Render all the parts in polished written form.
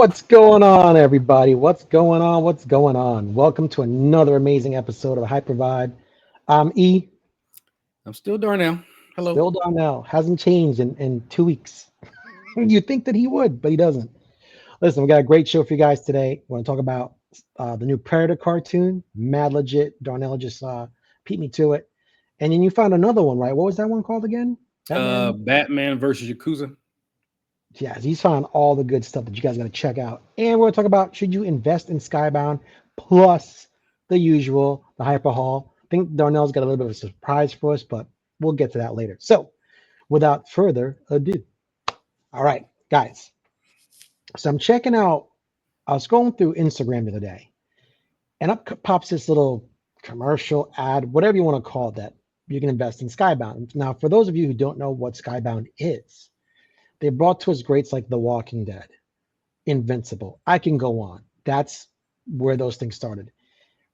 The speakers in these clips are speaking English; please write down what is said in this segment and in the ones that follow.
What's going on, everybody? What's going on? What's going on? Welcome to another amazing episode of Hyper Vibe. I'm E, I'm still Darnell. Hello. still Donnell. Hasn't changed in 2 weeks. You'd think that he would, but he doesn't. Listen, we got a great show for you guys today. We're going to talk about the new Predator cartoon, mad legit. Darnell just beat me to it. And then you found another one, right? What was that one called again? Batman? Batman versus Yakuza. Yeah, he's found all the good stuff that you guys got to check out. And we're going to talk about should you invest in Skybound plus the usual, the Hyper Hall. I think Darnell's got a little bit of a surprise for us, but we'll get to that later. So without further ado, all right, guys. So I'm checking out, I was scrolling through Instagram the other day, and up pops this little commercial ad, whatever you want to call it, that you can invest in Skybound. Now, for those of you who don't know what Skybound is, they brought to us greats like The Walking Dead, Invincible. I can go on. That's where those things started.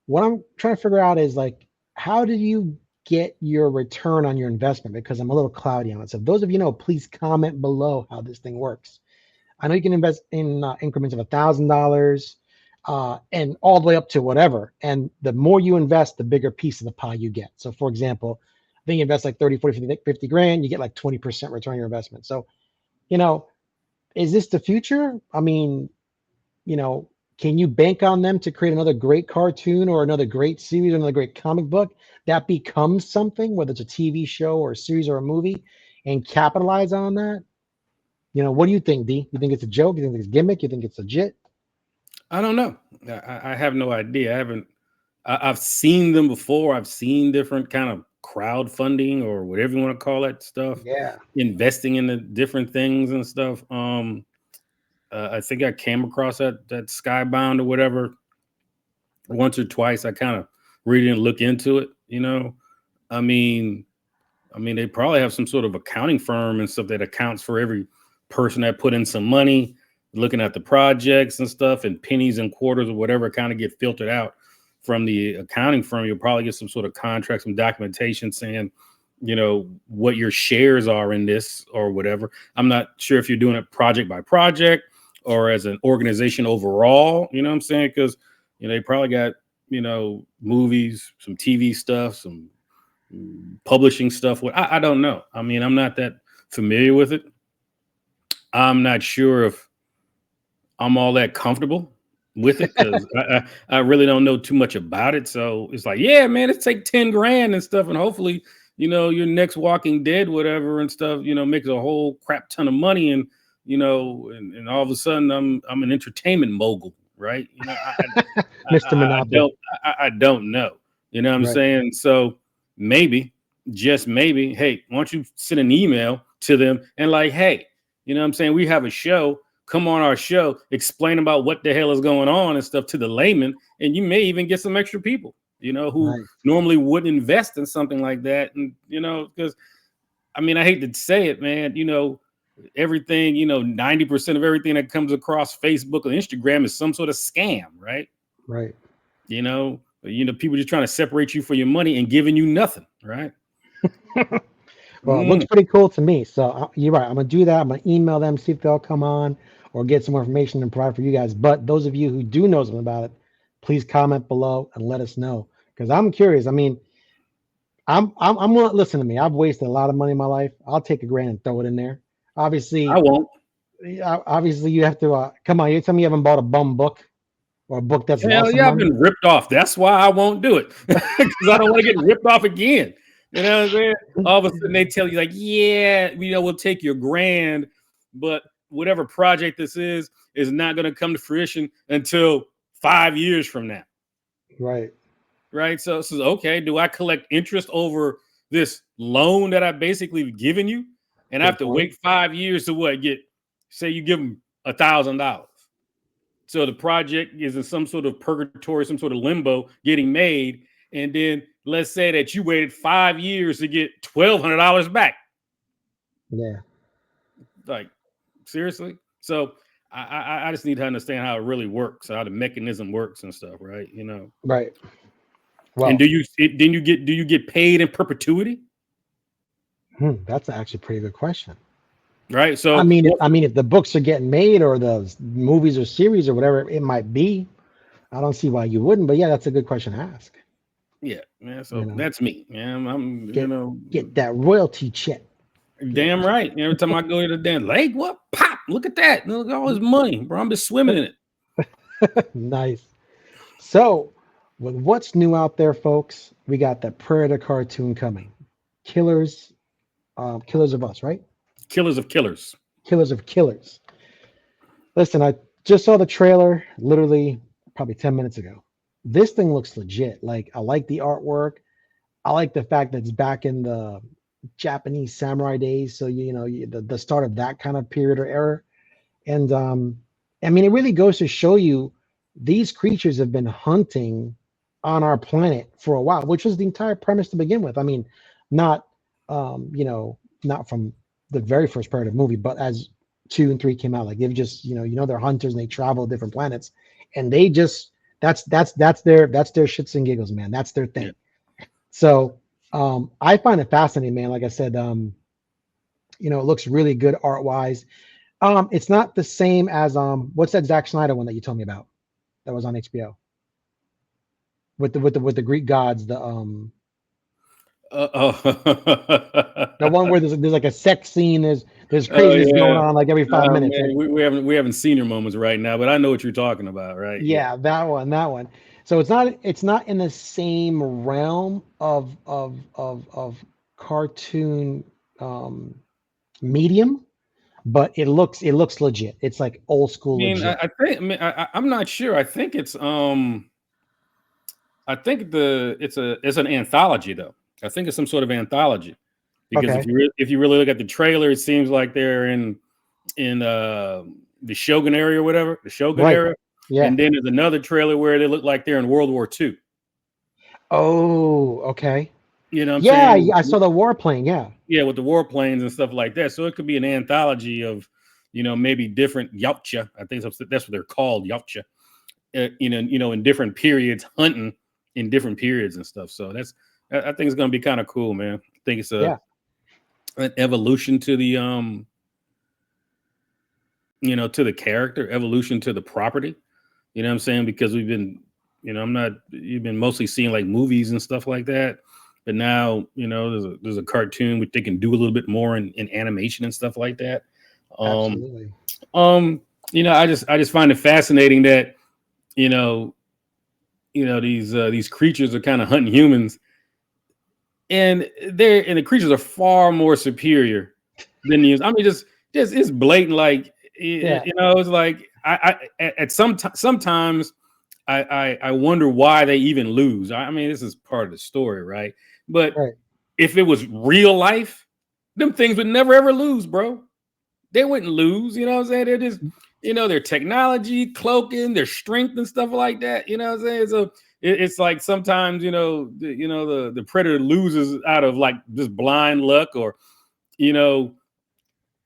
What I'm trying to figure out is like, how do you get your return on your investment? Because I'm a little cloudy on it. So, if those of you know, please comment below how this thing works. I know you can invest in increments of $1,000 and all the way up to whatever. And the more you invest, the bigger piece of the pie you get. So, for example, I think you invest like 30, 40, 50 grand, you get like 20% return on your investment. So, you know, is this the future? I mean, you know, can you bank on them to create another great cartoon or another great series or another great comic book that becomes something, whether it's a TV show or a series or a movie, and capitalize on that? You know, what do you think, D? You think it's a joke? You think it's a gimmick? You think it's legit? I don't know. I have no idea. I haven't. I've seen them before. I've seen different kind of crowdfunding or whatever you want to call that stuff, Yeah. investing in the different things and stuff. I think I came across that Skybound or whatever once or twice. I kind of really didn't look into it. I mean, they probably have some sort of accounting firm and stuff that accounts for every person that put in some money, looking at the projects and stuff, and pennies and quarters or whatever kind of get filtered out from the accounting firm. You'll probably get some sort of contract, some documentation saying, what your shares are in this or whatever. I'm not sure if you're doing it project by project or as an organization overall, you know what I'm saying? Because, they probably got, movies, some TV stuff, some publishing stuff. I don't know. I mean, I'm not that familiar with it. I'm not sure if I'm all that comfortable with it because I really don't know too much about it. So it's like, yeah, man, it's take 10 grand and stuff. And hopefully, your next Walking Dead, whatever and stuff, makes a whole crap ton of money. And, and all of a sudden I'm an entertainment mogul, right? Mr. Monopoly. I don't know. You know what I'm Right. saying? So maybe, just maybe, hey, why don't you send an email to them and like, hey, you know what I'm saying? We have a show. Come on our show, explain about what the hell is going on and stuff to the layman. And you may even get some extra people, who Right. normally wouldn't invest in something like that. And, because I mean, I hate to say it, man, everything, 90% of everything that comes across Facebook or Instagram is some sort of scam, right? Right. People just trying to separate you for your money and giving you nothing, right? Well, it looks pretty cool to me. So you're right. I'm gonna do that. I'm gonna email them, see if they'll come on or get some more information and provide for you guys. But those of you who do know something about it, please comment below and let us know because I'm curious. I mean, I'm gonna listen to me. I've wasted a lot of money in my life. I'll take a grand and throw it in there. I Obviously, won't. obviously you have to come on. You tell me you haven't bought a bum book or a book that's Hell lost some yeah, I've money. been ripped off. That's why I won't do it. Because I don't want to get ripped off again. You know what I'm saying? All of a sudden they tell you, like, yeah, we'll take your grand, but whatever project this is not going to come to fruition until 5 years from now. Right. Right. So it's okay. Do I collect interest over this loan that I basically given you? And I have Good to point. wait 5 years to what? Say you give them $1,000. So the project is in some sort of purgatory, some sort of limbo getting made. And then let's say that you waited 5 years to get $1,200 back. Yeah. Like, seriously? So I just need to understand how it really works, how the mechanism works and stuff, right? Right. And Well, do you get paid in perpetuity? that's actually a pretty good question. right? I So mean, if the books are getting made or the movies or series or whatever it might be, I don't see why you wouldn't. But yeah, that's a good question to ask. yeah, yeah. You So know, that's me, man. I'm get get that royalty check. Get damn right. Every time I go to the damn lake, what pop? Look at that! Look at all this money, bro. I'm just swimming in it. nice. So, with what's new out there, folks, we got the Predator cartoon coming. Killers, Killers of Us, right? Killers of killers. Killers of Killers. Listen, I just saw the trailer literally probably 10 minutes ago. This thing looks legit. Like, I like the artwork. I like the fact that it's back in the Japanese samurai days. So, the start of that kind of period or era. And I mean, it really goes to show you these creatures have been hunting on our planet for a while, which was the entire premise to begin with. I mean, not not from the very first part of the movie, but as two and three came out, like they've just they're hunters and they travel different planets, and they just that's their shits and giggles, man. That's their Yeah. thing. So I find it fascinating, man. Like I said, it looks really good art wise. It's not the same as what's that Zack Snyder one that you told me about that was on HBO with the Greek gods, the one Oh. where there's like a sex scene, there's Oh craziness going yeah. on like every 5 minutes. Man, we haven't senior moments right now, but I know what you're talking about, right? Yeah. Yeah, that one. So it's not in the same realm of cartoon medium, but it looks legit. It's like old I school mean, legit. I'm not sure. I think it's an anthology though. I think it's some sort of anthology because Okay, if you really look at the trailer, it seems like they're in the Shogun area or whatever, the Shogun right. era, Yeah. and then there's another trailer where they look like they're in World War II. Oh, okay. You know what I'm Yeah, saying? I saw the warplane. Yeah. Yeah, with the warplanes and stuff like that. So it could be an anthology of, maybe different yautja. I think that's what they're called, yautja. In different periods, hunting in different periods and stuff. So I think it's going to be kind of cool, man. I think it's Yeah. an evolution to the character, evolution to the property. You know what I'm saying? Because we've been, you've been mostly seeing like movies and stuff like that. But now, there's a cartoon which they can do a little bit more in animation and stuff like that. Um, Absolutely. um, I just find it fascinating that, you know, these creatures are kind of hunting humans, and the creatures are far more superior than the humans. I mean, just it's blatant. Like Yeah. it's like at sometimes I wonder why they even lose. I mean, this is part of the story, right? But Right. if it was real life, them things would never ever lose, bro. They wouldn't lose. You know what I'm saying? They're just, their technology, cloaking, their strength and stuff like that. You know what I'm saying? So it's like sometimes, the predator loses out of like just blind luck, or, you know,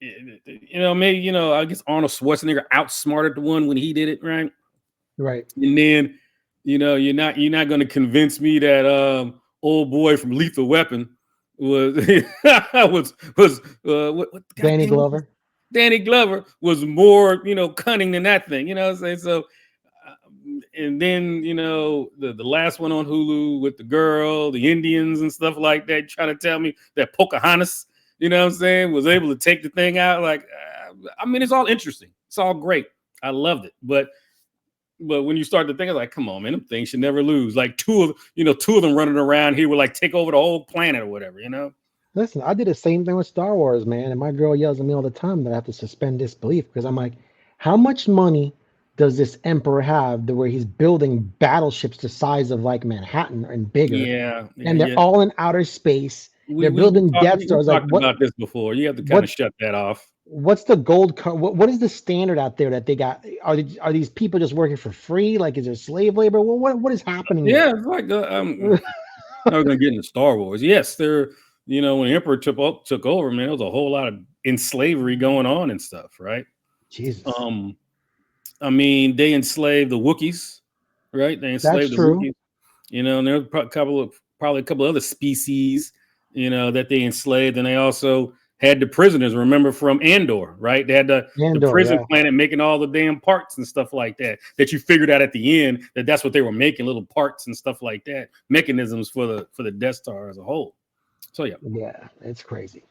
maybe, I guess Arnold Schwarzenegger outsmarted the one when he did it, right? Right. And then, you're not going to convince me that old boy from Lethal Weapon was what Danny goddamn Glover. Danny Glover was more, cunning than that thing. You know what I'm saying? So, and then, the last one on Hulu with the girl, the Indians and stuff like that, trying to tell me that Pocahontas, what I'm saying, was able to take the thing out. Like, I mean, it's all interesting. It's all great. I loved it. But when you start to think, it's like, come on, man, them things should never lose. Like two of them running around here would like take over the whole planet or whatever. Listen, I did the same thing with Star Wars, man, and my girl yells at me all the time that I have to suspend disbelief because I'm like, how much money does this emperor have to where he's building battleships the size of like Manhattan and bigger, Yeah, yeah, and they're yeah. all in outer space. We They're we we building talked Death we Stars. Like, talked about this before. You have to kind of what shut that off. what's the what is the standard out there that they got? Are these people just working for free? Like, is there slave labor? What is happening Yeah, there? it's like now we're gonna get into Star Wars. Yes, when the Emperor took over, man, there was a whole lot of in slavery going on and stuff, right? Jesus, Um, I mean, they enslaved the Wookiees, right? They that's enslaved the true. Wookiees, and there were probably a couple other species, that they enslaved, and they also had the prisoners, remember, from Andor, right? They had the Andor, prison yeah. planet making all the damn parts and stuff like that, that you figured out at the end that that's what they were making, little parts and stuff like that, mechanisms for the Death Star as a whole. So yeah. Yeah, it's crazy.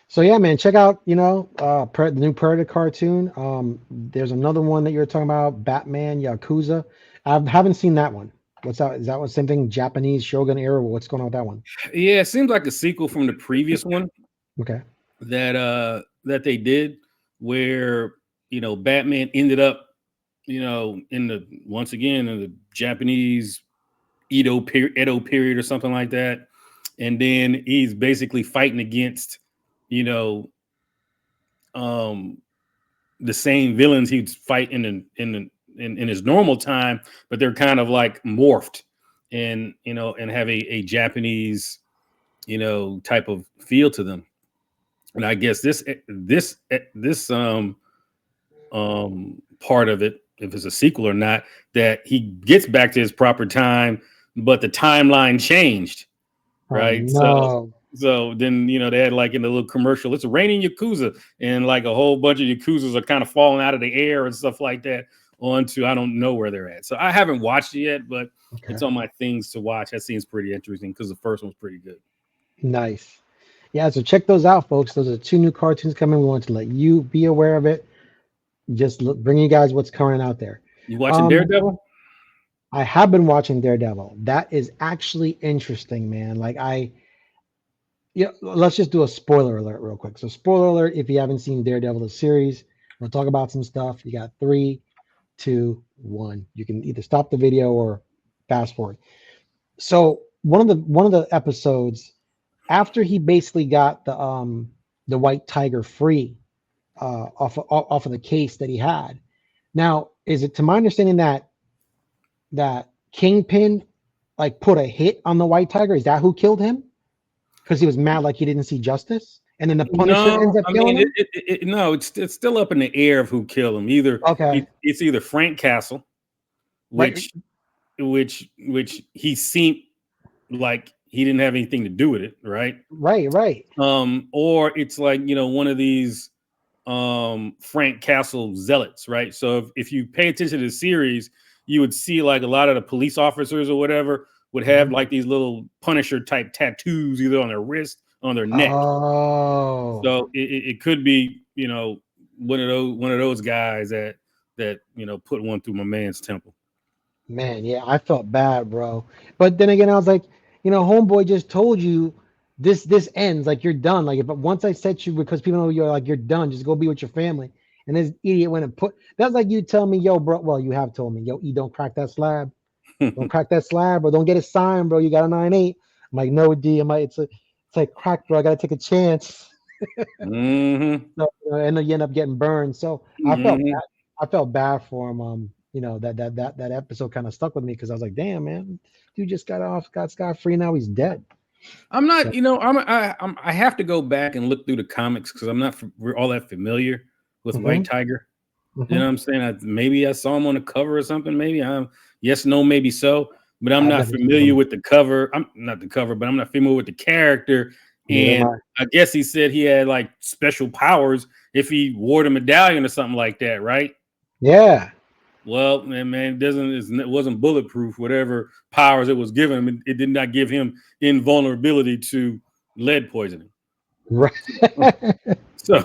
So yeah, man, check out, the new Predator cartoon. There's another one that you're talking about, Batman Yakuza. I haven't seen that one. What's that? Is that one same thing? Japanese Shogun era? What's going on with that one? Yeah, it seems like a sequel from the previous one Okay. that they did, where Batman ended up, in the once again in the Japanese Edo period or something like that. And then he's basically fighting against, you know, um the same villains he'd fight in his normal time, but they're kind of like morphed and and have a Japanese type of feel to them. And I guess this part of it, if it's a sequel or not, that he gets back to his proper time, but the timeline changed, Oh right? So no, so then they had like in the little commercial, it's raining Yakuza, and like a whole bunch of Yakuzas are kind of falling out of the air and stuff like that onto I don't know where they're at. So I haven't watched it yet, but okay, it's on my things to watch. That seems pretty interesting because the first one's pretty good. nice. Yeah, so check those out, folks. Those are two new cartoons coming. We want to let you be aware of it. Just bring you guys what's coming out there. You watching Um, Daredevil? I have been watching Daredevil. That is actually interesting, man. Yeah, let's just do a spoiler alert real quick. So, spoiler alert if you haven't seen Daredevil the series, we'll talk about some stuff. You got three, two, one. You can either stop the video or fast forward. So, one of the episodes after he basically got the white tiger free off of the case that he had. Now, is it to my understanding that Kingpin like put a hit on the white tiger? Is that who killed him? Because he was mad like he didn't see justice, and then the Punisher ends No, up I killing mean him. no, it's still up in the air of who killed him. Either Okay, it's either Frank Castle, right, which which he seemed like he didn't have anything to do with it, right? right. Or it's like one of these Frank Castle zealots, right? So if you pay attention to the series, you would see like a lot of the police officers or whatever would have Mhm. like these little Punisher type tattoos either on their wrist, on their neck. Oh So it could be one of those guys that put one through my man's temple. man, yeah, I felt bad, bro. But then again, I was like, homeboy just told you this ends. Like you're done. Like if once I set you because people know you're like you're done, just go be with your family. And this idiot went and put that's like you tell me, yo, bro. Well, you have told me, yo, E, don't crack that slab. Don't crack that slab, bro. Don't get a sign, bro. You got a 9.8. I'm like, no, D. I'm like, it's like crack, bro. I gotta take a chance. hmm So, and then you end up getting burned. So I felt hmm bad. I felt bad for him. That episode kind of stuck with me because I was like, damn, man, dude just got scot free. Now he's dead. I'm So not, I have to go back and look through the comics because I'm not all that familiar with White hmm Tiger. You know hmm what I'm saying? Maybe I saw him on the cover or something. Maybe I'm yes, no, maybe so. But I'm I've not never seen familiar him. with the cover. I'm not the cover, but I'm not familiar with the character. Neither am And I. I guess he said he had like special powers if he wore the medallion or something like that, right? Yeah. Well, man, it wasn't bulletproof. Whatever powers it was giving him, it did not give him invulnerability to lead poisoning. Right. So,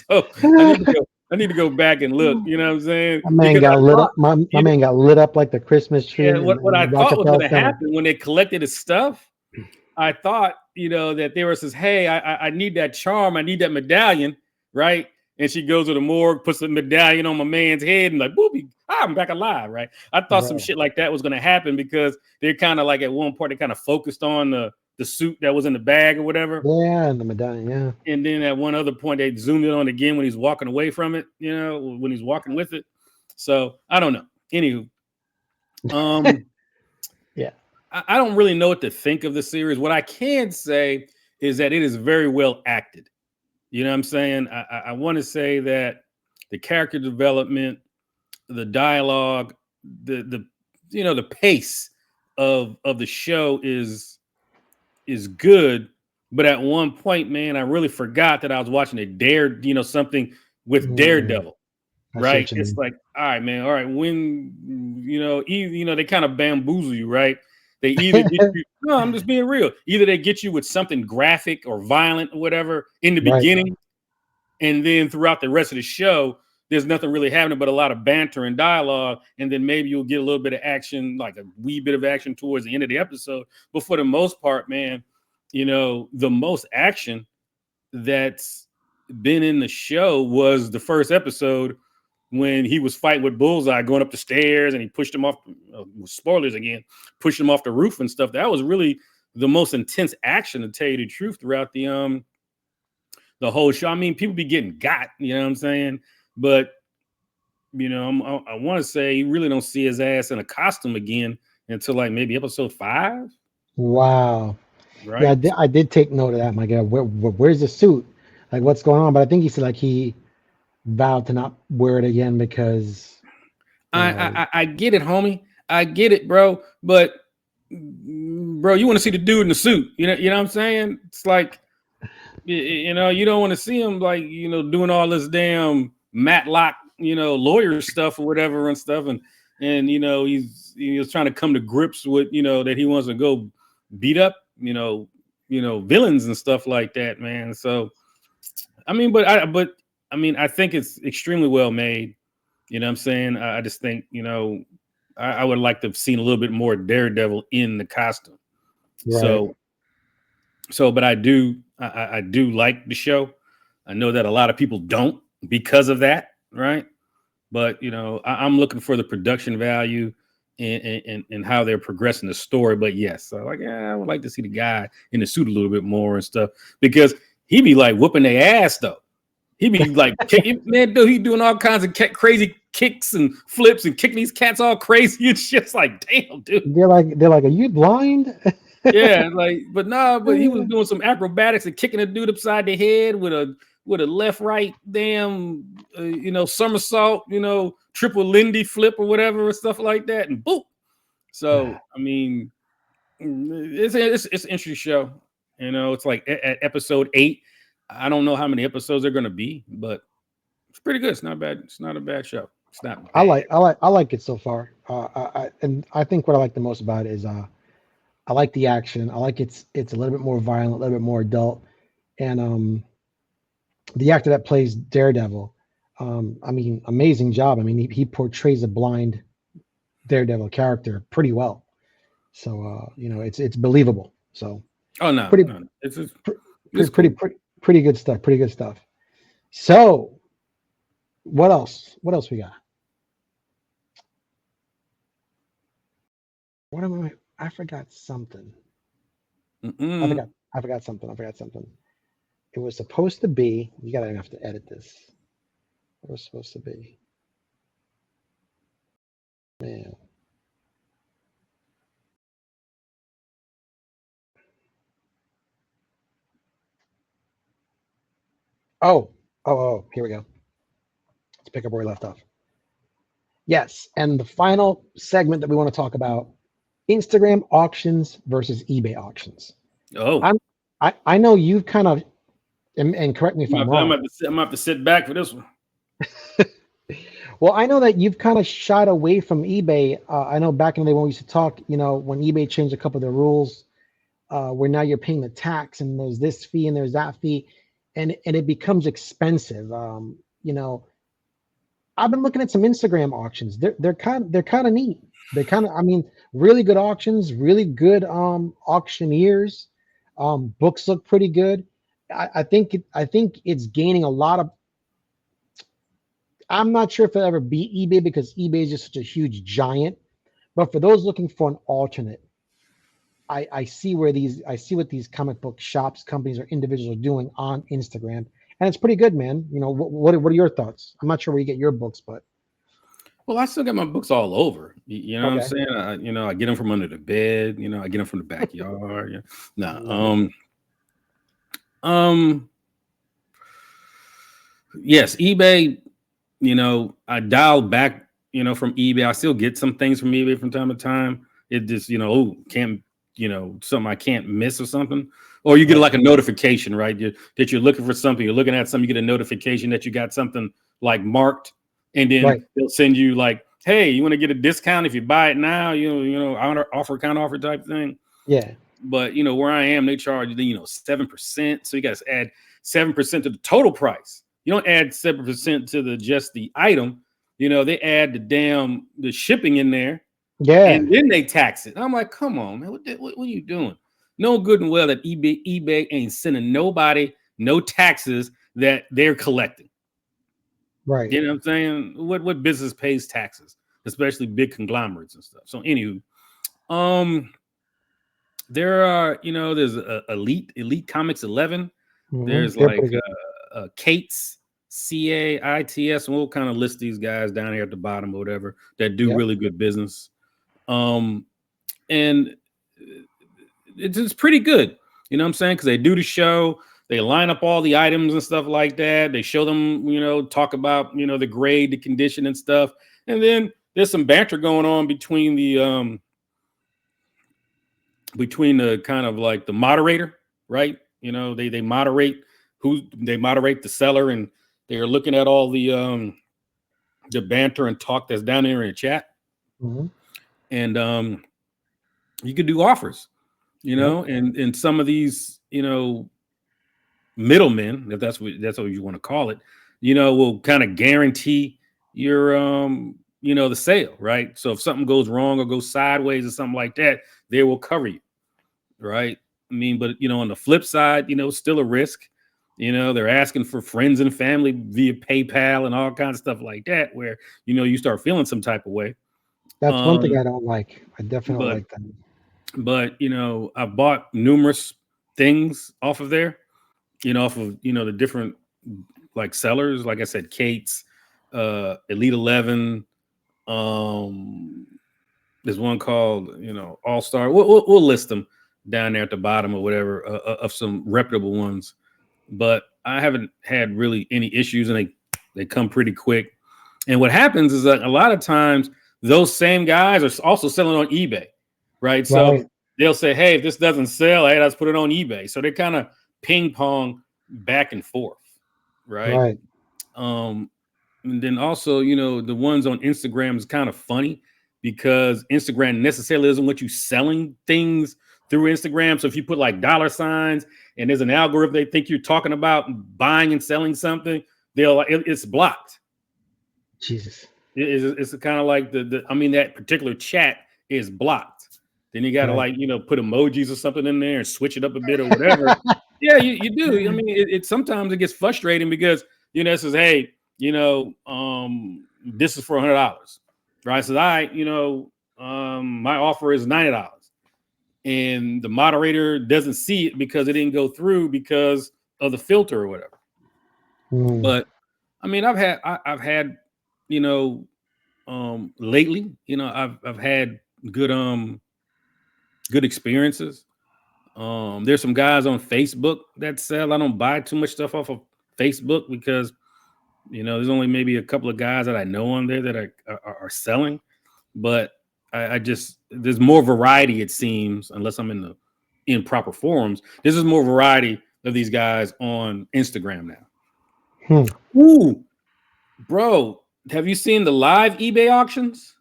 so I need to go back and look. You know what I'm saying? My man Because I got lit thought, up. My you know, man got lit up like the Christmas tree yeah, in, what I in thought was Rockefeller going to Center. happen when they collected his stuff, I thought, that they were says, "Hey, I need that charm. I need that medallion, right?" And she goes to the morgue, puts the medallion on my man's head, and like, boopy, I'm back alive, right? I thought some Right. shit like that was going to happen because they're kind of like at one point they kind of focused on the suit that was in the bag or whatever. Yeah, and the medallion. Yeah. And then at one other point, they zoomed in on again when he's walking away from it, when he's walking with it. So I don't know. Anywho, um, Yeah. I don't really know what to think of the series. What I can say is that it is very well acted. You know what I'm saying? I want to say that the character development, the dialogue, the pace of the show is good, But at one point, man, I really forgot that I was watching something with Mm, Daredevil, I see right? what you It's mean. like, all right, man, all right. When they kind of bamboozle you, right? They either get you. No, I'm just being real. Either they get you with something graphic or violent or whatever in the Right. beginning, and then throughout the rest of the show, there's nothing really happening but a lot of banter and dialogue, and then maybe you'll get a little bit of action, like a wee bit of action towards the end of the episode. But for the most part, man, the most action that's been in the show was the first episode when he was fighting with Bullseye going up the stairs and he pushed him off. Spoilers again, pushed him off the roof and stuff. That was really the most intense action, to tell you the truth, throughout the whole show. I mean, people be getting got, you know what I'm saying? But I want to say you really don't see his ass in a costume again until like maybe episode 5, Wow. Yeah, right? I did take note of that. My God, where's the suit? Like, what's going on? But I think he said like he vowed to not wear it again because you I, know. I get it, homie. I get it, bro. But bro, you want to see the dude in the suit? You know what I'm saying? It's like you don't want to see him like doing all this damn Matlock lawyer stuff or whatever and stuff, and he's trying to come to grips with that he wants to go beat up villains and stuff like that, man. So I mean, I think it's extremely well made. You know what I'm saying? I just think, I would like to have seen a little bit more Daredevil in the costume. Right. So, but I do like the show. I know that a lot of people don't because of that, right? But I'm looking for the production value and how they're progressing the story. But yes, so like, yeah, I would like to see the guy in the suit a little bit more and stuff, because he be like whooping their ass though. He be like, man, dude, he doing all kinds of crazy kicks and flips and kicking these cats all crazy. It's just like, damn, dude. They're like, are you blind? Yeah, like, but he was doing some acrobatics and kicking a dude upside the head with a left right damn somersault, triple Lindy flip or whatever and stuff like that, and boom. So I mean, it's an interesting show. It's like at episode 8. I don't know how many episodes they're going to be, but it's pretty good. It's not bad. It's not a bad show. It's not bad. I like it so far. And I think what I like the most about it is I like the action. I like it's a little bit more violent, a little bit more adult, and the actor that plays Daredevil, I mean, amazing job. I mean, he portrays a blind Daredevil character pretty well. So it's believable. So Oh no, pretty no, no. It's pretty pretty cool. pretty pretty good stuff. Pretty good stuff. So what else? What else we got? What am I? I forgot something. I Mm-mm. forgot. I forgot something. I forgot something. It was supposed to be. You gotta have to edit this. It was supposed to be. Man. Oh. Oh. Here we go. Let's pick up where we left off. Yes. And the final segment that we want to talk about: Instagram auctions versus eBay auctions. Oh, I'm. I know you've kind of. And correct me if I'm wrong. I'm gonna have to sit back for this one. Well, I know that you've kind of shied away from eBay. I know back in the day when we used to talk, when eBay changed a couple of the rules, where now you're paying the tax and there's this fee and there's that fee, and it becomes expensive. You know, I've been looking at some Instagram auctions. They're kind of neat. They're kind of, I mean, really good auctions, really good auctioneers. Books look pretty good. I think it's gaining a lot of. I'm not sure if it'll ever beat eBay because eBay is just such a huge giant. But for those looking for an alternate, I see what these comic book shops, companies, or individuals are doing on Instagram, and it's pretty good, man. What are your thoughts? I'm not sure where you get your books, but Well, I still got my books all over. You know what I'm okay. saying? I get them from under the bed. I get them from the backyard. Nah. Nice. Um. Yes, eBay. I dialed back. From eBay. I still get some things from eBay from time to time. It just, can't. something I can't miss or something. Or you get like a notification, right? That you're looking for something, you're looking at something, you get a notification that you got something like marked, and then they'll send you like, hey, you want to get a discount if you buy it now, offer kind of offer type thing. Yeah. But where I am, they charge 7%. So you guys add 7% to the total price. You don't add 7% to just the item. They add the shipping in there. Yeah. And then they tax it. I'm like, come on, man, what are you doing? No good and well that eBay ain't sending nobody no taxes that they're collecting. Right. You know what I'm saying? What business pays taxes, especially big conglomerates and stuff. So anywho, there are, there's Elite Comics 11. Mm-hmm. There's like Kate's, CAITS, and we'll kind of list these guys down here at the bottom or whatever that do really good business. And it's pretty good, you know what I'm saying? Because they do the show, they line up all the items and stuff like that. They show them, talk about, the grade, the condition and stuff. And then there's some banter going on between the kind of like the moderator, right? They moderate the seller, and they're looking at all the banter and talk that's down there in the chat. Mm-hmm. And you could do offers, and some of these, middlemen, if that's what you want to call it, will kind of guarantee your the sale, right? So if something goes wrong or goes sideways or something like that, they will cover you, right? I mean, but on the flip side, still a risk. They're asking for friends and family via PayPal and all kinds of stuff like that, where you start feeling some type of way. That's one thing I don't like. I definitely don't like that. But I bought numerous things off of there, off of the different like sellers. Like I said, Kate's, Elite 11. There's one called All Star. We'll list them down there at the bottom or whatever of some reputable ones. But I haven't had really any issues, and they come pretty quick. And what happens is that a lot of times those same guys are also selling on eBay, right? So they'll say, hey, if this doesn't sell, hey, let's put it on eBay. So they kind of ping pong back and forth, right? And then also, the ones on Instagram is kind of funny because Instagram necessarily doesn't want you selling things through Instagram. So if you put like dollar signs and there's an algorithm they think you're talking about buying and selling something, it's blocked. Jesus. It's kind of like that particular chat is blocked. Then you got to put emojis or something in there and switch it up a bit or whatever. Yeah, you do. I mean, it sometimes it gets frustrating because, it says, hey, this is for $100, right? So my offer is $90. And the moderator doesn't see it because it didn't go through because of the filter or whatever. But I mean, I've had, lately, I've had good experiences. There's some guys on Facebook that sell. I don't buy too much stuff off of Facebook because, there's only maybe a couple of guys that I know on there that are selling, but I just, there's more variety, it seems, unless I'm in the improper forums. There's just more variety of these guys on Instagram now. Ooh, bro, have you seen the live eBay auctions?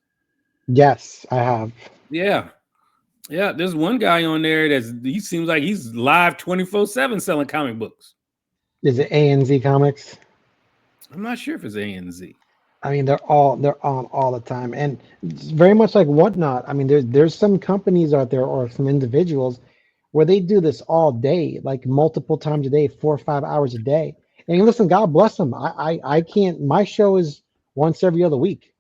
Yes, I have. Yeah. There's one guy on there he seems like he's live 24/7 selling comic books. Is it ANZ Comics? I'm not sure if it's ANZ. I mean, they're on all the time, and it's very much like Whatnot. I mean, there's some companies out there or some individuals where they do this all day, like multiple times a day, 4 or 5 hours a day. And listen, God bless them. I can't. My show is once every other week,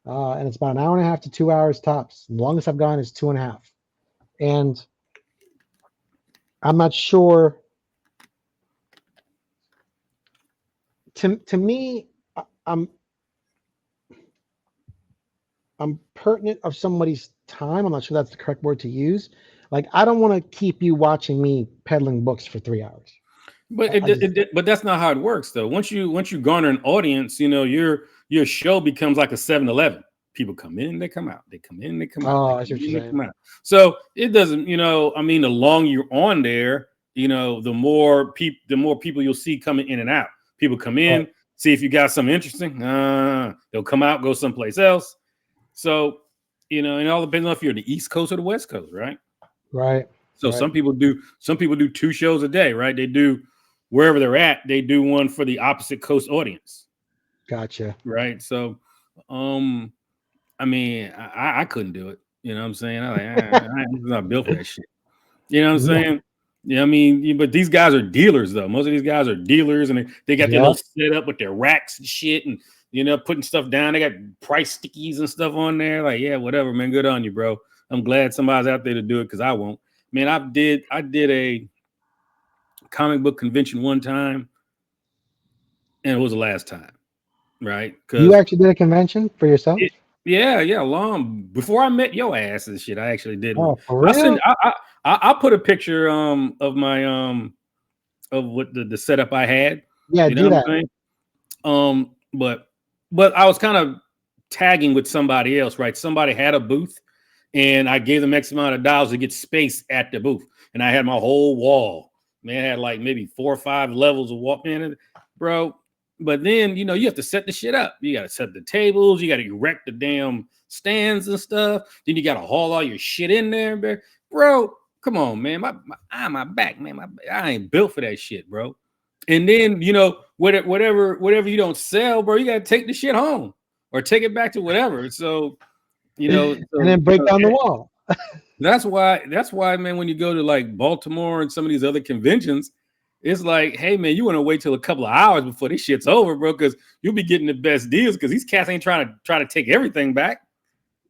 and it's about an hour and a half to 2 hours tops. The longest I've gone is 2.5. And I'm not sure. To me, I'm pertinent of somebody's time. I'm not sure that's the correct word to use. Like, I don't want to keep you watching me peddling books for 3 hours. But but that's not how it works, though. Once you garner an audience, your show becomes like a 7-Eleven. people come in, they come out, they come in, they come out, they Oh, I come see what in, you're they saying. come out. So it doesn't, I mean, the longer you're on there, the more people you'll see coming in and out. People come Right, in, see if you got something interesting. They'll come out, go someplace else. So, and it all depends on if you're the East Coast or the West Coast, right? right, So right. some people do 2 shows a day, right? They do wherever they're at, they do one for the opposite coast audience, Gotcha. right? So, um, I mean, I couldn't do it. You know what I'm saying? I'm not built for that shit. You know what I'm Yeah. saying? Yeah, I mean, but these guys are dealers though. Most of these guys are dealers, and they got their Yeah. little setup with their racks and shit, and putting stuff down. They got price stickies and stuff on there. Like, yeah, whatever, man. Good on you, bro. I'm glad somebody's out there to do it because I won't. Man, I did a comic book convention one time, and it was the last time, right? You Because actually did a convention for yourself? yeah, long before I met your ass and shit, I actually did one. Oh, for I send real? I put a picture of my of what the setup I had. Yeah, You know do what I'm that. saying? But I was kind of tagging with somebody else, right? Somebody had a booth, and I gave them X amount of dollars to get space at the booth, and I had my whole wall. Man, I had like maybe 4 or 5 levels of walk in, bro. But then you have to set the shit up. You got to set the tables. You got to erect the damn stands and stuff. Then you got to haul all your shit in there, bro. Come on, man. My back, man. I ain't built for that shit, bro. And then whatever you don't sell, bro, you got to take the shit home or take it back to whatever. So And then break down the wall. that's why, man, when you go to like Baltimore and some of these other conventions, it's like, hey, man, you want to wait till a couple of hours before this shit's over, bro, because you'll be getting the best deals because these cats ain't trying to take everything back.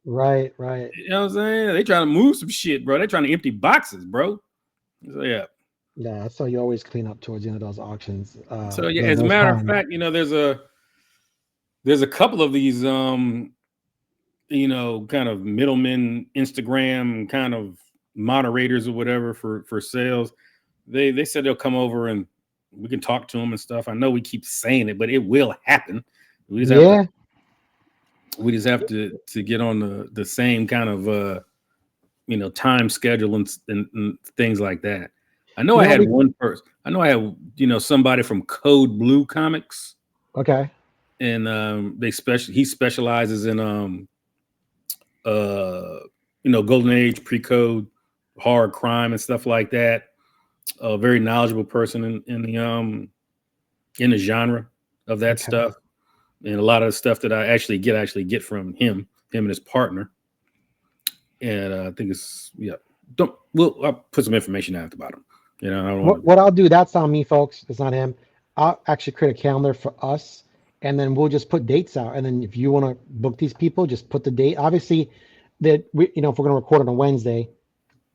Right, right. You know what I'm saying? They trying to move some shit, bro. They trying to empty boxes, bro. So yeah. Yeah, that's how you always clean up towards the end of those auctions. So yeah, as a Those matter of cons. fact, there's a couple of these kind of middlemen, Instagram kind of moderators or whatever for sales. They said they'll come over and we can talk to them and stuff. I know we keep saying it, but it will happen. We just have to Yeah. get on the same kind of time schedule and things like that. I know You I know what had we one person. I know I had somebody from Code Blue Comics, okay. and he specializes in golden age, pre-code, hard crime and stuff like that. A very knowledgeable person in the genre of that Okay. stuff, and a lot of the stuff that I actually get from him and his partner. And I think it's I'll put some information out about him. I don't want What I'll do, that's on me, folks. It's not him. I'll actually create a calendar for us, and then we'll just put dates out. And then if you want to book these people, just put the date. Obviously, that we, if we're gonna record on a Wednesday,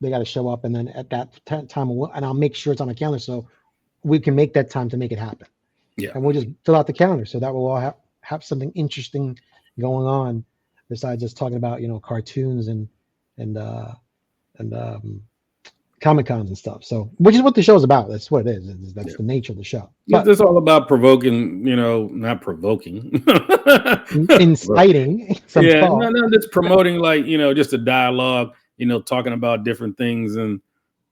they got to show up, and then at that time, and I'll make sure it's on the calendar so we can make that time to make it happen. yeah. And we'll just fill out the calendar so that we'll all have something interesting going on besides just talking about cartoons and and comic cons and stuff. So, which is what the show's about. That's what it is. That's Yeah. the nature of the show. It's But just all about provoking, not provoking. inciting some Yeah, thought. no, just promoting like, just a dialogue, talking about different things and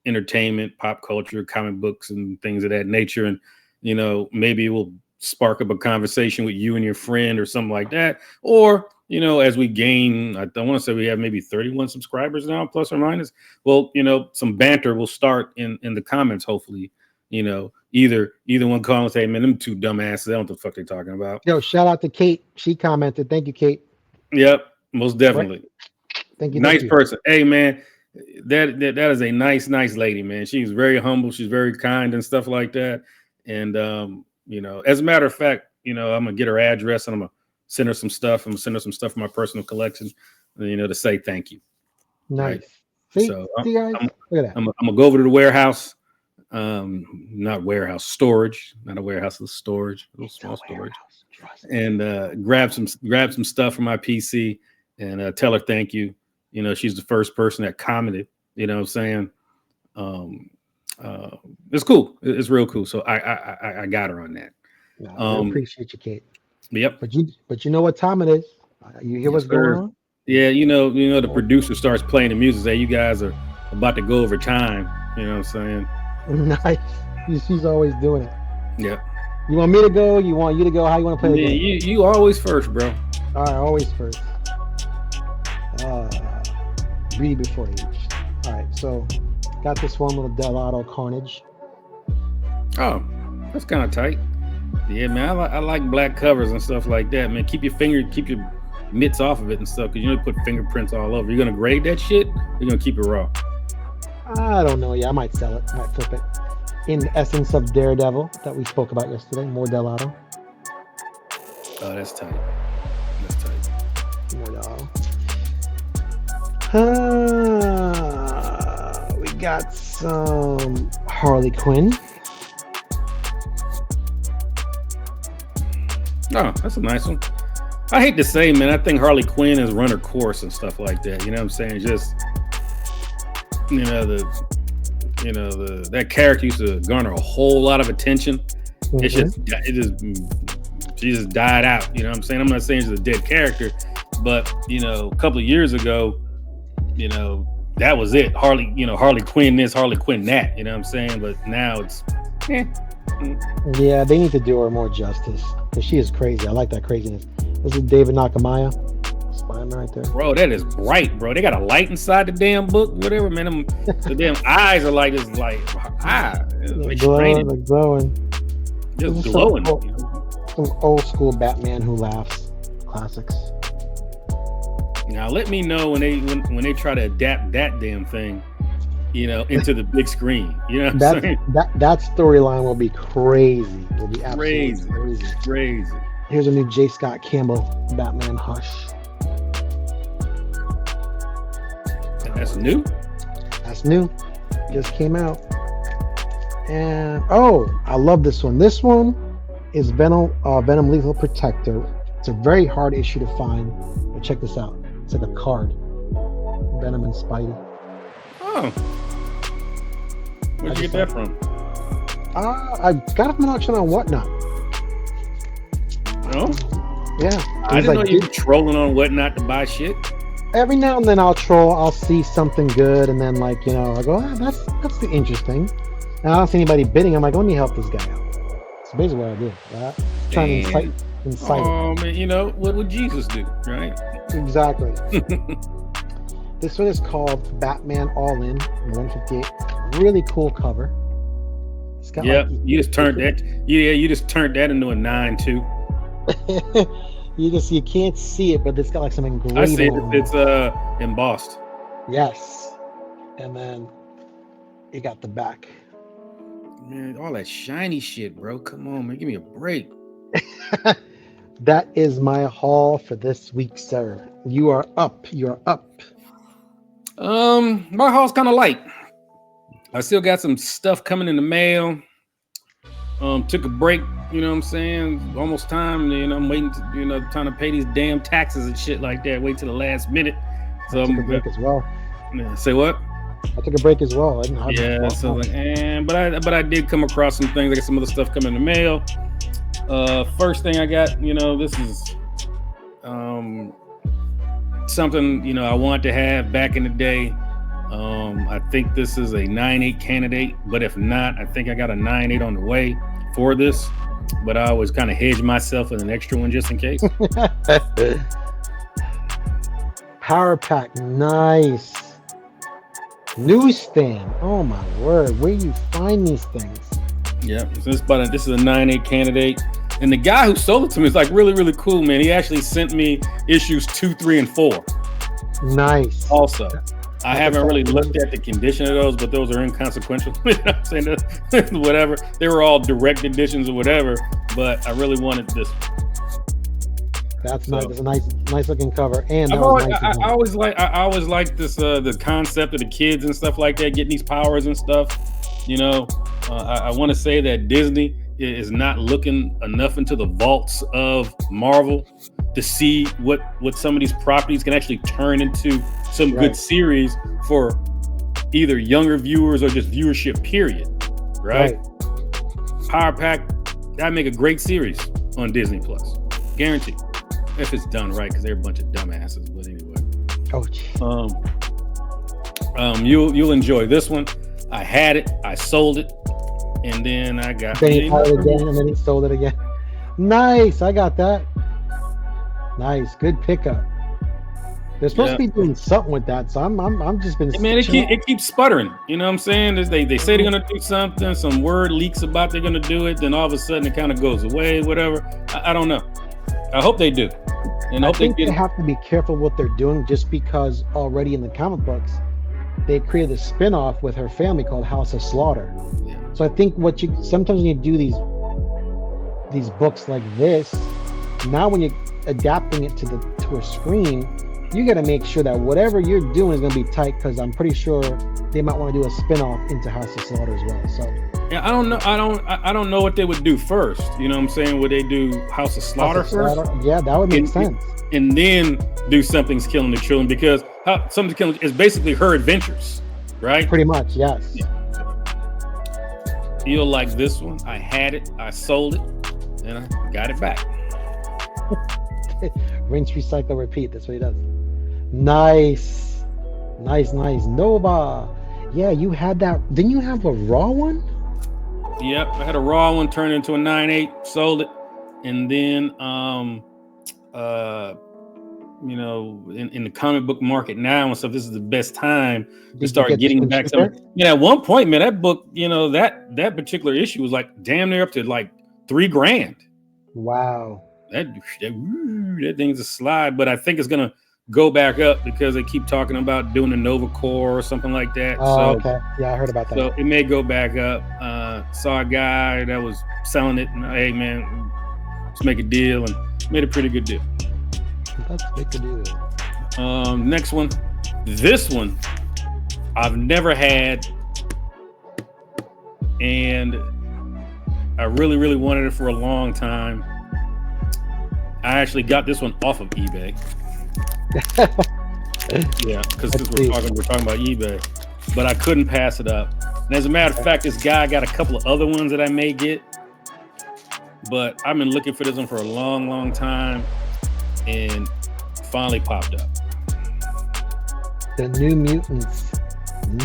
entertainment, pop culture, comic books and things of that nature. And, maybe it will spark up a conversation with you and your friend or something like that. Or, as we gain, I want to say we have maybe 31 subscribers now, plus or minus. Well, some banter will start in the comments, hopefully. Either one call and say, man, them two dumbasses, I don't know what the fuck they're talking about. Yo, shout out to Kate. She commented. Thank you, Kate. Yep, most definitely. Thank you. Nice person. Hey, man, that is a nice lady, man. She's very humble. She's very kind and stuff like that. And as a matter of fact, I'm gonna get her address and I'm gonna send her some stuff. I'm gonna send her some stuff from my personal collection, to say thank you. Nice. Right? See, So see guys, look at that. I'm gonna go over to the warehouse. Not warehouse, storage, not a warehouse, it's storage, a little small storage, and grab some stuff from my PC and tell her thank you. She's the first person that commented. You know what I'm saying? It's cool. It's real cool. So I got her on that. No, I appreciate you, Kate. Yep. But you know what time it is. You hear Yes, what's going sir. on? Yeah, the producer starts playing the music. Say, you guys are about to go over time. You know what I'm saying? Nice. She's always doing it. Yeah. You want me to go? You want you to go? How you want to play the Yeah, game? you always first, bro. All right, always first. Uh, Beauty before age. All right, so got this one little Delato Carnage. Oh, that's kind of tight. Yeah, man, I like black covers and stuff like that, man. Keep your mitts off of it and stuff, because you put fingerprints all over. You're gonna grade that shit. You're gonna keep it raw. I don't know. Yeah, I might sell it. I might flip it. In the essence of Daredevil that we spoke about yesterday, more Delato. Oh, that's tight. That's tight. More Delato. We got some Harley Quinn. Oh, that's a nice one. I hate to say, man, I think Harley Quinn has run her course and stuff like that. You know what I'm saying? Just that character used to garner a whole lot of attention. Mm-hmm. She just died out. You know what I'm saying? I'm not saying she's a dead character, but a couple of years ago, that was it. Harley Quinn this, Harley Quinn that. You know what I'm saying? But now it's Yeah, they need to do her more justice because she is crazy. I like that craziness. This is David Nakamaya, Spider-Man right there. Bro, that is bright, bro. They got a light inside the damn book, whatever, man. The damn eyes are like just like glowing. Just glowing. Some old school Batman Who Laughs classics. Now let me know when they try to adapt that damn thing, into the big screen. You know what I'm saying? That storyline will be crazy. Will be absolutely crazy. Here's a new J. Scott Campbell Batman Hush. That's new? That's new. Just came out. And I love this one. This one is Venom Lethal Protector. It's a very hard issue to find. But check this out. It's like a card. Venom and Spidey. Oh. Where'd you get that from? I got it from an auction on Whatnot. Oh? Yeah. I didn't know you were trolling on Whatnot to buy shit. Every now and then I'll troll. I'll see something good, and then I go, that's the interesting. And I don't see anybody bidding. I'm like, let me help this guy out. That's basically what I do. Right? Trying to incite. Oh man, what would Jesus do, right? Exactly. This one is called Batman All In 158. Really cool cover. It's got you just turned that. Yeah, you just turned that into a 9-2. You can't see it, but it's got some engraving. I see it. It's embossed. Yes. And then you got the back. Man, all that shiny shit, bro. Come on, man. Give me a break. That is my haul for this week, sir. You are up. My haul's kind of light. I still got some stuff coming in the mail. Took a break, you know what I'm saying? Almost time, I'm waiting to, trying to pay these damn taxes and shit like that. Wait till the last minute. So I took a break as well. Say what? I took a break as well. But I did come across some things. I got some other stuff coming in the mail. First thing I got, this is something, I wanted to have back in the day. I think this is a 9.8 candidate, but if not, I think I got a 9.8 on the way for this, but I always kind of hedge myself with an extra one just in case. Power Pack, nice. Newsstand, oh my word, where do you find these things? Yeah, so this is a 9.8 candidate, and the guy who sold it to me is like really, really cool, man. He actually sent me issues 2, 3, and 4. Nice. Also, I haven't really looked at the condition of those, but those are inconsequential. You know what I'm saying? Whatever. They were all direct editions or whatever, but I really wanted this. That's nice. It's a nice looking cover. And I always like this the concept of the kids and stuff like that, getting these powers and stuff. I want to say that Disney is not looking enough into the vaults of Marvel to see what some of these properties can actually turn into some good series for either younger viewers or just viewership, period. Right? Power Pack, that'd make a great series on Disney Plus. Guaranteed. if it's done right, because they're a bunch of dumbasses. But anyway, you'll enjoy this one. I had it, I sold it, and then I got. Then he bought it again, and then he sold it again. Nice, I got that. Nice, good pickup. They're supposed to be doing something with that, so I'm just been. Man, it keeps sputtering. You know what I'm saying? They say they're gonna do something, some word leaks about they're gonna do it, then all of a sudden it kind of goes away, whatever. I don't know. I hope they do, and I think they have to be careful what they're doing, just because already in the comic books, they created a spin-off with her family called House of Slaughter. Yeah. So I think sometimes when you do these books like this, now when you're adapting it to a screen, you got to make sure that whatever you're doing is going to be tight, because I'm pretty sure they might want to do a spin-off into House of Slaughter as well. So yeah, I don't know. I don't know what they would do first. You know what I'm saying? Would they do House of Slaughter first? Yeah, that would make sense. And then do Something's Killing the Children, because Something's Killing is basically her adventures, right? Pretty much, yes. Yeah. You'll like this one. I had it, I sold it, and I got it back. Rinse, recycle, repeat. That's what he does. Nice. Nova. Yeah, you had that. Didn't you have a raw one? Yep, I had a raw one, turned into a 9.8, sold it, and then you know, in the comic book market now and stuff, this is the best time to start getting back some. You know, at one point, man, that book, you know, that particular issue was like damn near up to like $3,000. Wow. That thing's a slide, but I think it's gonna go back up because they keep talking about doing a Nova Core or something like that. Oh, okay. Yeah, I heard about that. So it may go back up. Saw a guy that was selling it, and hey man, let's make a deal, and made a pretty good deal. Let's make a deal. Next one. This one I've never had, and I really, really wanted it for a long time. I actually got this one off of eBay. Yeah, because we're talking about eBay, but I couldn't pass it up. And as a matter of fact, this guy got a couple of other ones that I may get, but I've been looking for this one for a long, long time, and finally popped up. The New Mutants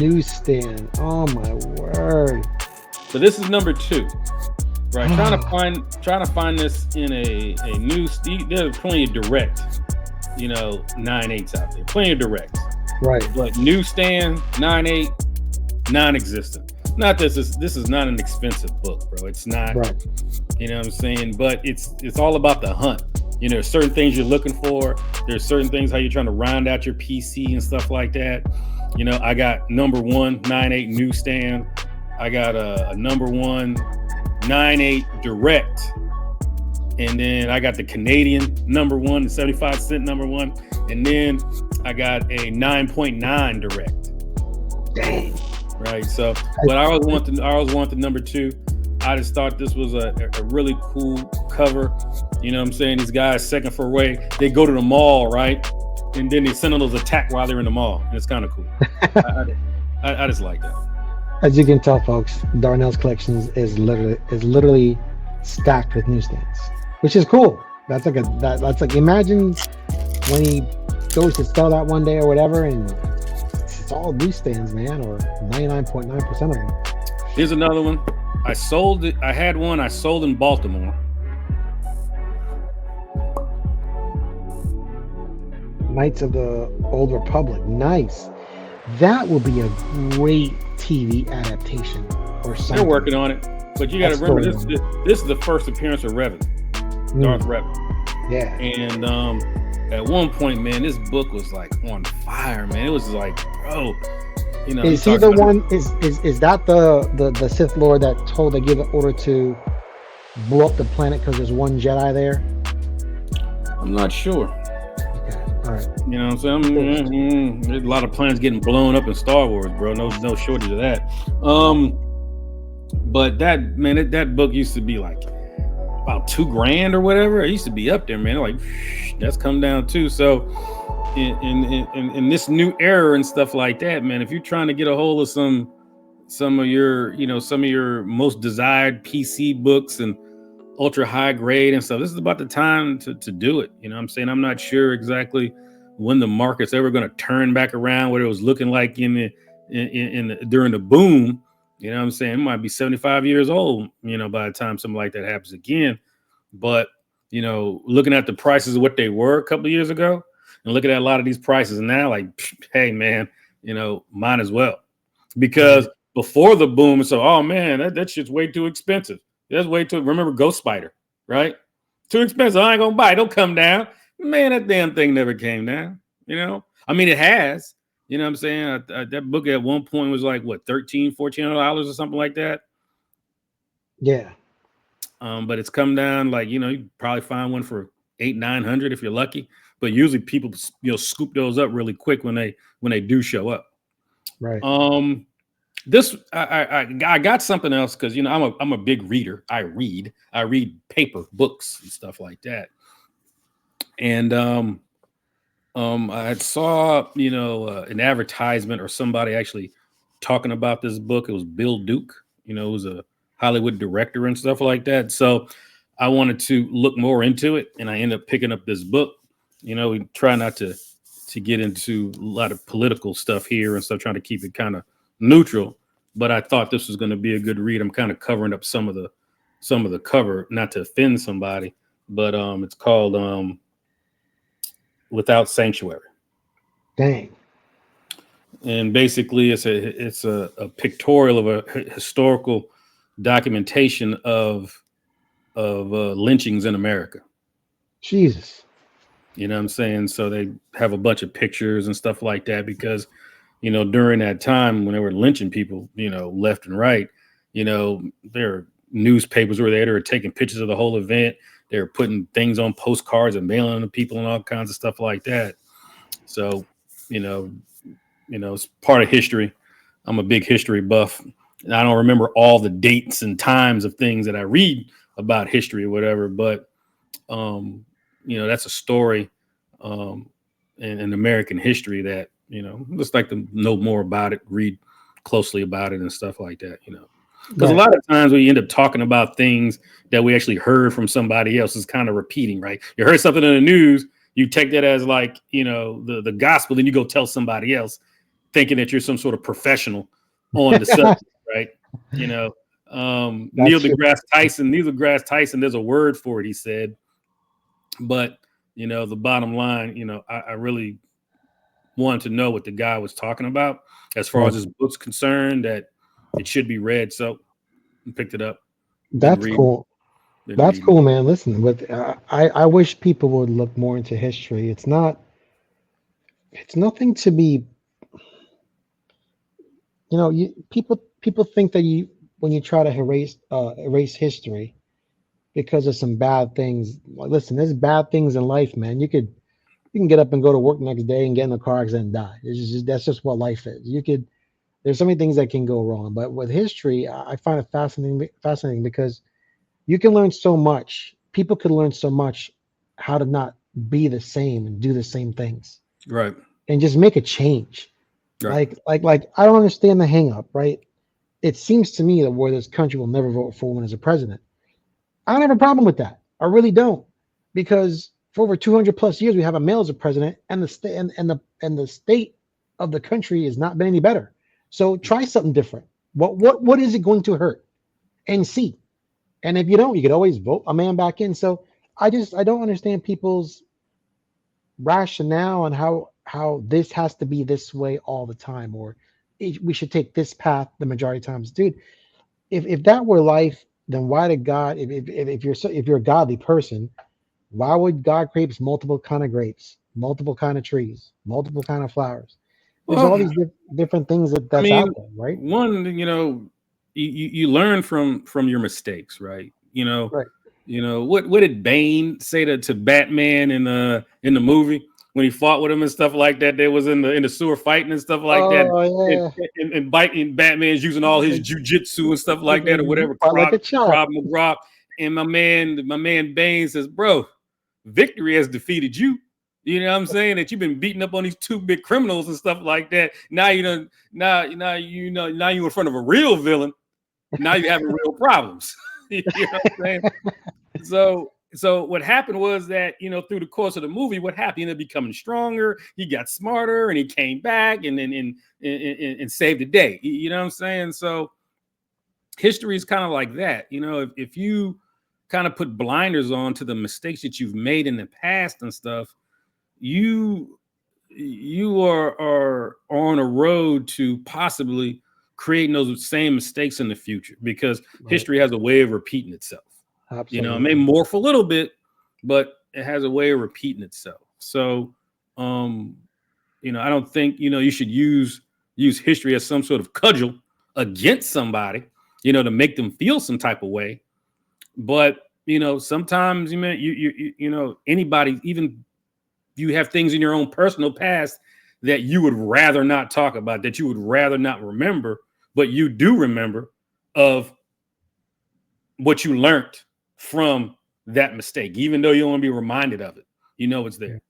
newsstand. Oh my word! So this is number 2. Right, trying to find this in a new. There's plenty of direct, you know, 9.8s out there. Plenty of direct. Right. But newsstand 9.8, non-existent. Not this is not an expensive book, bro. It's not. Right. You know what I'm saying? But it's all about the hunt. You know, certain things you're looking for. There's certain things how you're trying to round out your PC and stuff like that. You know, I got number 1 9.8 newsstand. I got a number 1 9.8 direct, and then I got the Canadian number 1, the 75-cent number 1, and then I got a 9.9 direct. Dang. Right. So, but I always want the number 2. I just thought this was a really cool cover. You know what I'm saying? These guys second for away, they go to the mall, right? And then they send those attack while they're in the mall. And it's kind of cool. I just like that. As you can tell, folks, Darnell's collections is literally stacked with newsstands, which is cool. That's like imagine when he goes to sell that one day or whatever, and it's all newsstands, man, or 99.9% of them. Here's another one. I sold it. I had one I sold in Baltimore. Knights of the Old Republic. Nice. That will be a great TV adaptation or something. They're working on it, but you got to remember this is the first appearance of Revan, Darth Revan. Yeah. And at one point, man, this book was like on fire, man. It was like, bro, you know. Is he the one? Is that the Sith Lord that told to give the order to blow up the planet because there's one Jedi there? I'm not sure. All right. You know what I'm saying? There's a lot of planets getting blown up in Star Wars, bro. No shortage of that. But that book used to be like about $2,000 or whatever. It used to be up there, man. Like that's come down too. So in this new era and stuff like that, man, if you're trying to get a hold of some of your most desired PC books and ultra high grade and stuff. This is about the time to do it. You know what I'm saying? I'm not sure exactly when the market's ever going to turn back around, what it was looking like during the boom. You know what I'm saying? It might be 75 years old, by the time something like that happens again. But, looking at the prices of what they were a couple of years ago and looking at a lot of these prices now, like, hey, man, might as well. Because Right. before the boom, so, oh, man, that shit's way too expensive. That's way too, remember Ghost Spider, right? Too expensive. I ain't going to buy it. Don't come down. Man, that damn thing never came down, I mean, it has. You know what I'm saying? That book at one point was like, what, $1,400 or something like that? Yeah. But it's come down like, you probably find one for 800-900 if you're lucky. But usually people, scoop those up really quick when they do show up. Right. This I got something else because I'm a big reader. I read paper books and stuff like that. And I saw an advertisement or somebody actually talking about this book. It was Bill Duke. It was a Hollywood director and stuff like that. So I wanted to look more into it, and I ended up picking up this book. We try not to get into a lot of political stuff here and stuff, trying to keep it kind of neutral. But I thought this was going to be a good read. I'm kind of covering up some of the cover, not to offend somebody, but it's called Without Sanctuary. Dang. And basically it's a pictorial of a historical documentation of lynchings in America. Jesus. You know what I'm saying? So they have a bunch of pictures and stuff like that because, during that time when they were lynching people, left and right, there are newspapers were there. They were taking pictures of the whole event. They were putting things on postcards and mailing them to people and all kinds of stuff like that. So, it's part of history. I'm a big history buff. And I don't remember all the dates and times of things that I read about history or whatever, but that's a story in American history that, just like to know more about it, read closely about it and stuff like that, because a Right. lot of times we end up talking about things that we actually heard from somebody else is kind of repeating, right? You heard something in the news, you take that as like, the gospel, then you go tell somebody else thinking that you're some sort of professional on the subject, right? Neil That's true. deGrasse Tyson, there's a word for it, he said. But, the bottom line, I really wanted to know what the guy was talking about as far as Right. his book's concerned, that it should be read. So I picked it up, been That's reading, cool. That's it. cool, man. Listen, I wish people would look more into history. It's nothing to be, people think that when you try to erase history because of some bad things. Like, listen, there's bad things in life, man. You can get up and go to work the next day and get in a car accident and die. That's just what life is. There's so many things that can go wrong. But with history, I find it fascinating because you can learn so much. People could learn so much how to not be the same and do the same things Right. and just make a change. Right. Like I don't understand the hang up, right? It seems to me that where this country will never vote for a woman as a president. I don't have a problem with that. I really don't, because for over 200 plus years we have a male as a president, and the state and the state of the country has not been any better. So try something different. What is it going to hurt? And see. And if you don't, you could always vote a man back in. So I don't understand people's rationale and how this has to be this way all the time, or we should take this path the majority of times, dude. If that were life, then why did God? If you're a godly person, why would God create multiple kind of grapes, multiple kind of trees, multiple kind of flowers? There's all Well, these different things I that's mean, out there, right? one, you learn from your mistakes, right? Right. What did Bane say to Batman in the movie when he fought with him and stuff like that? There was in the sewer fighting and stuff like that. Oh And, yeah. and Batman's using all his jujitsu and stuff like that, or You whatever, fight like a champ. Krav McGraw. And my man Bane says, "Bro, victory has defeated you." You know what I'm saying? That you've been beating up on these two big criminals and stuff like that. Now you know, now you're in front of a real villain. Now you're having real problems. You know what I'm saying? So what happened was that, through the course of the movie, what happened? He ended up becoming stronger. He got smarter, and he came back and then and saved the day. You know what I'm saying? So history is kind of like that. If you kind of put blinders on to the mistakes that you've made in the past and stuff, you are on a road to possibly creating those same mistakes in the future, because history has a way of repeating itself. Absolutely. It may morph a little bit, but it has a way of repeating itself. So, I don't think, you should use history as some sort of cudgel against somebody, to make them feel some type of way. But, sometimes anybody, even you have things in your own personal past that you would rather not talk about, that you would rather not remember, but you do remember of what you learned from that mistake, even though you don't want to be reminded of it. It's there.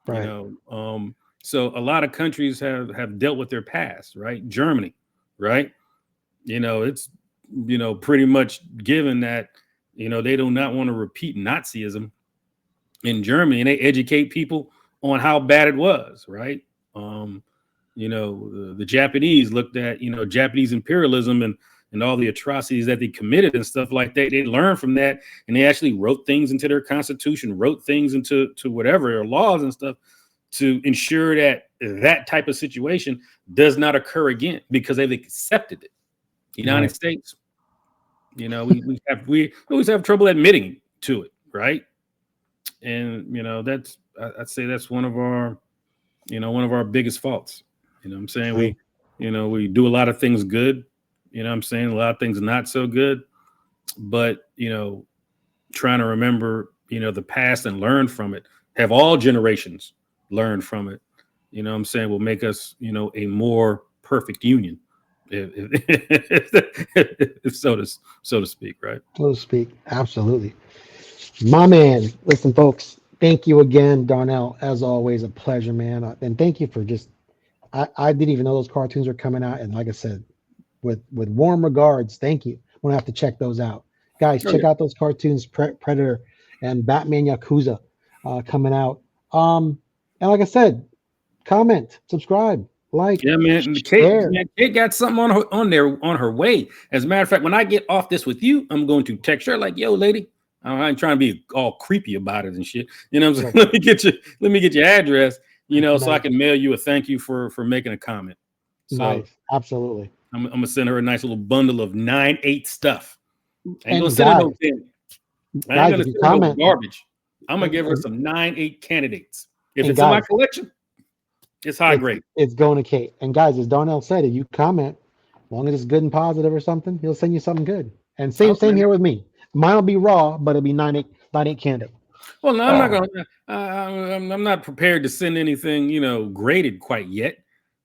Right. So a lot of countries have dealt with their past, right? Germany, right? It's pretty much given that they do not want to repeat Nazism in Germany, and they educate people on how bad it was, right? The Japanese looked at Japanese imperialism and all the atrocities that they committed and stuff like that. They learned from that, and they actually wrote things into their constitution, wrote things into whatever their laws and stuff to ensure that type of situation does not occur again, because they've accepted it. United States, we always have trouble admitting to it, right? And I'd say that's one of our biggest faults. I'm saying? We do a lot of things good. I'm saying? A lot of things not so good. But, trying to remember, the past and learn from it, have all generations learn from it, I'm saying, will make us, a more perfect union, if so to speak, right? So to speak. Absolutely. My man. Listen, folks, thank you again, Darnell. As always, a pleasure, man. And thank you for I didn't even know those cartoons were coming out. And like I said, with warm regards, thank you. I'm gonna have to check those out. Guys, check out those cartoons, Predator and Batman Yakuza coming out. And like I said, comment, subscribe, like, yeah, man. Kate got something on her way. As a matter of fact, when I get off this with you, I'm going to text her like, "Yo, lady, I'm trying to be all creepy about it and shit. What I'm saying? Let me get your address, so I can mail you a thank you for making a comment." So nice. Absolutely. I'm gonna send her a nice little bundle of 9/8 stuff. I ain't gonna And send her no 10. I ain't gonna if you send her no comment, garbage. I'm gonna give her some 9/8 candidates. If it's guys, in my collection, it's high grade. It's going to Kate. And guys, as Darnell said, if you comment, as long as it's good and positive or something, he'll send you something good. And same here with me. Mine will be raw, but it'll be 9/8 candidate. Well, no, I'm not gonna. I'm not prepared to send anything, graded quite yet.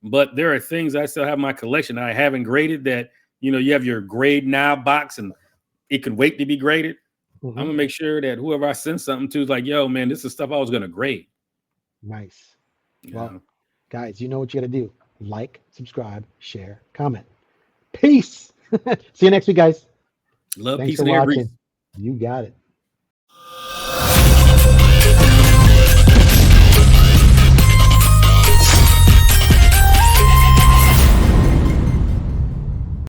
But there are things I still have in my collection I haven't graded. That you have your grade now box, and it can wait to be graded. I'm gonna make sure that whoever I send something to is like, "Yo, man, this is stuff I was gonna grade." Nice. Well, guys, you know what you got to do: like, subscribe, share, comment. Peace. See you next week, guys. Love, Thanks peace, for and air watching. grease. You got it.